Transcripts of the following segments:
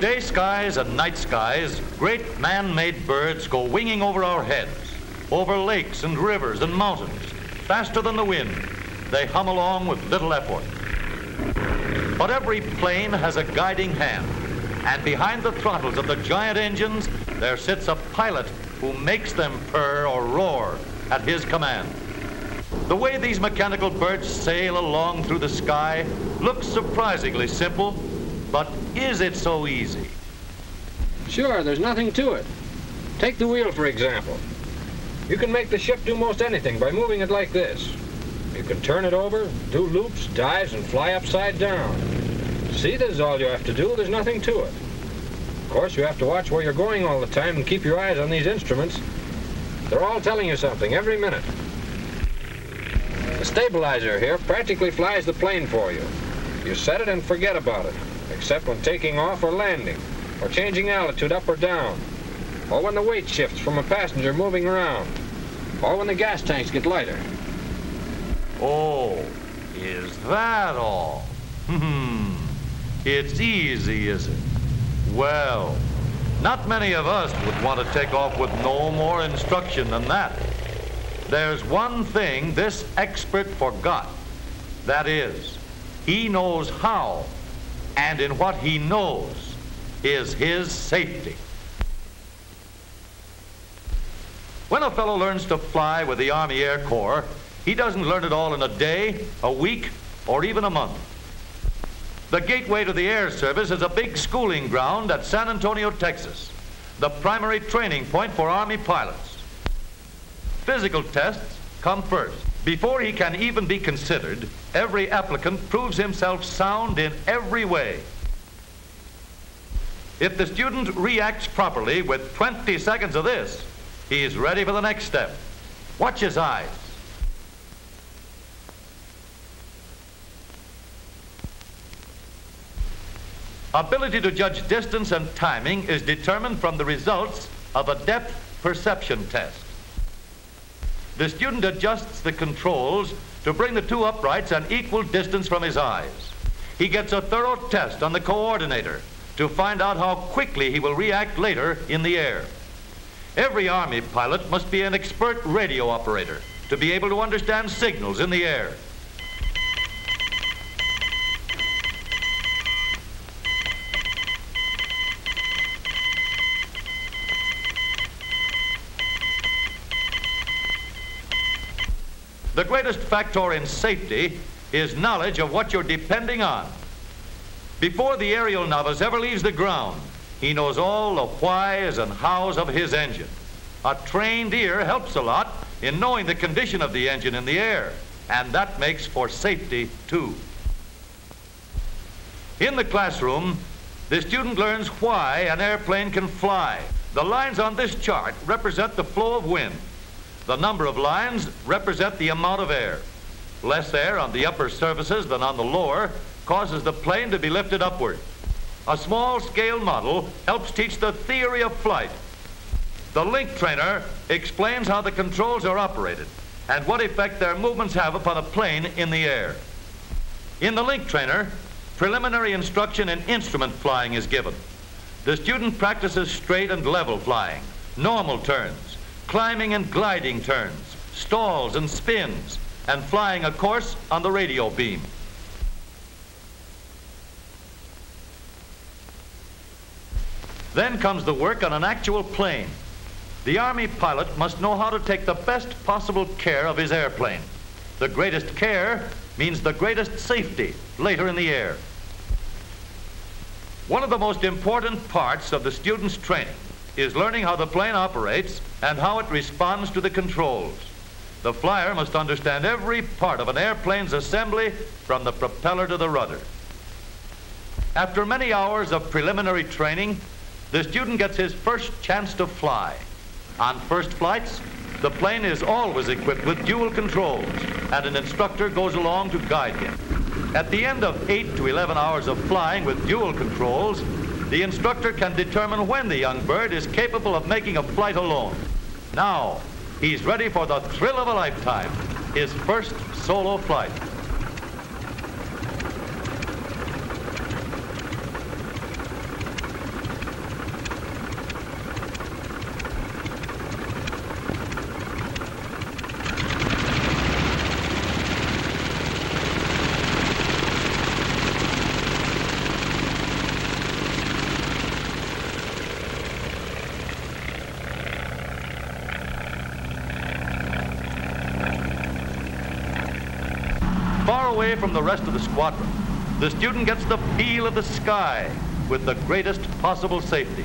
day skies and night skies, great man-made birds go winging over our heads, over lakes and rivers and mountains, faster than the wind. They hum along with little effort. But every plane has a guiding hand, and behind the throttles of the giant engines, there sits a pilot who makes them purr or roar at his command. The way these mechanical birds sail along through the sky looks surprisingly simple, but is it so easy? Sure, there's nothing to it. Take the wheel, for example. You can make the ship do most anything by moving it like this. You can turn it over, do loops, dives, and fly upside down. See, this is all you have to do. There's nothing to it. Of course, you have to watch where you're going all the time and keep your eyes on these instruments. They're all telling you something every minute. The stabilizer here practically flies the plane for you. You set it and forget about it, except when taking off or landing, or changing altitude up or down, or when the weight shifts from a passenger moving around, or when the gas tanks get lighter. Oh, is that all? It's easy, is it? Well, not many of us would want to take off with no more instruction than that. There's one thing this expert forgot. That is, he knows how, and in what he knows is his safety. When a fellow learns to fly with the Army Air Corps, he doesn't learn it all in a day, a week, or even a month. The gateway to the Air Service is a big schooling ground at San Antonio, Texas, the primary training point for Army pilots. Physical tests come first. Before he can even be considered, every applicant proves himself sound in every way. If the student reacts properly with 20 seconds of this, he is ready for the next step. Watch his eyes. Ability to judge distance and timing is determined from the results of a depth perception test. The student adjusts the controls to bring the two uprights an equal distance from his eyes. He gets a thorough test on the coordinator to find out how quickly he will react later in the air. Every Army pilot must be an expert radio operator to be able to understand signals in the air. The greatest factor in safety is knowledge of what you're depending on. Before the aerial novice ever leaves the ground, he knows all the whys and hows of his engine. A trained ear helps a lot in knowing the condition of the engine in the air, and that makes for safety too. In the classroom, the student learns why an airplane can fly. The lines on this chart represent the flow of wind. The number of lines represent the amount of air. Less air on the upper surfaces than on the lower causes the plane to be lifted upward. A small-scale model helps teach the theory of flight. The link trainer explains how the controls are operated and what effect their movements have upon a plane in the air. In the link trainer, preliminary instruction in instrument flying is given. The student practices straight and level flying, normal turns, climbing and gliding turns, stalls and spins, and flying a course on the radio beam. Then comes the work on an actual plane. The Army pilot must know how to take the best possible care of his airplane. The greatest care means the greatest safety later in the air. One of the most important parts of the student's training is learning how the plane operates and how it responds to the controls. The flyer must understand every part of an airplane's assembly from the propeller to the rudder. After many hours of preliminary training, the student gets his first chance to fly. On first flights, the plane is always equipped with dual controls, and an instructor goes along to guide him. At the end of 8 to 11 hours of flying with dual controls, the instructor can determine when the young bird is capable of making a flight alone. Now, he's ready for the thrill of a lifetime, his first solo flight. Far away from the rest of the squadron, the student gets the feel of the sky with the greatest possible safety.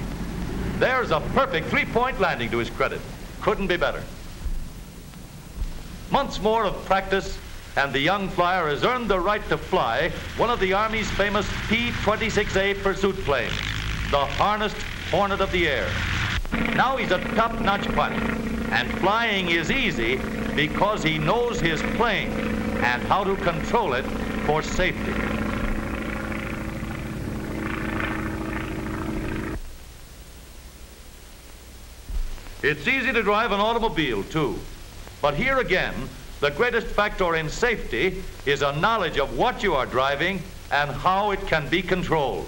There's a perfect three-point landing to his credit. Couldn't be better. Months more of practice, and the young flyer has earned the right to fly one of the Army's famous P-26A pursuit planes, the harnessed Hornet of the air. Now he's a top-notch pilot, and flying is easy because he knows his plane and how to control it for safety. It's easy to drive an automobile, too. But here again, the greatest factor in safety is a knowledge of what you are driving and how it can be controlled.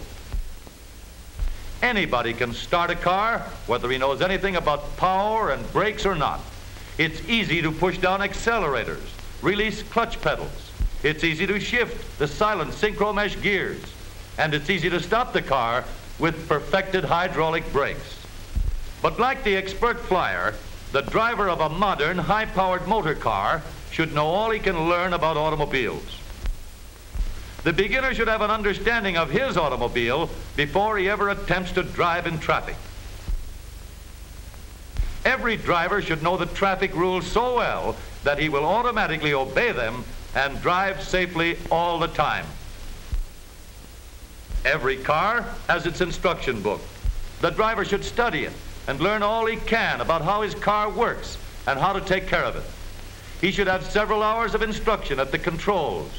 Anybody can start a car, whether he knows anything about power and brakes or not. It's easy to push down accelerators, release clutch pedals. It's easy to shift the silent synchro mesh gears. And it's easy to stop the car with perfected hydraulic brakes. But like the expert flyer, the driver of a modern, high-powered motor car should know all he can learn about automobiles. The beginner should have an understanding of his automobile before he ever attempts to drive in traffic. Every driver should know the traffic rules so well that he will automatically obey them and drive safely all the time. Every car has its instruction book. The driver should study it and learn all he can about how his car works and how to take care of it. He should have several hours of instruction at the controls.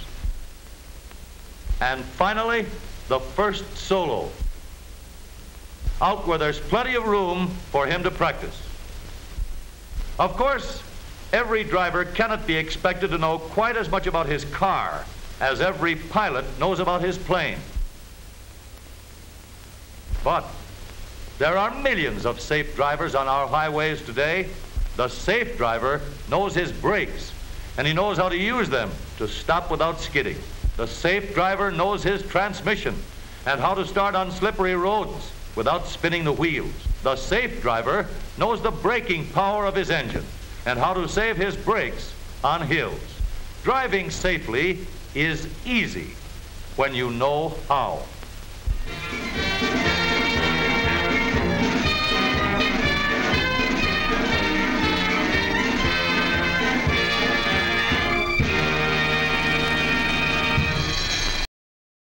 And finally, the first solo, out where there's plenty of room for him to practice. Of course, every driver cannot be expected to know quite as much about his car as every pilot knows about his plane. But there are millions of safe drivers on our highways today. The safe driver knows his brakes, and he knows how to use them to stop without skidding. The safe driver knows his transmission and how to start on slippery roads without spinning the wheels. The safe driver knows the braking power of his engine and how to save his brakes on hills. Driving safely is easy when you know how.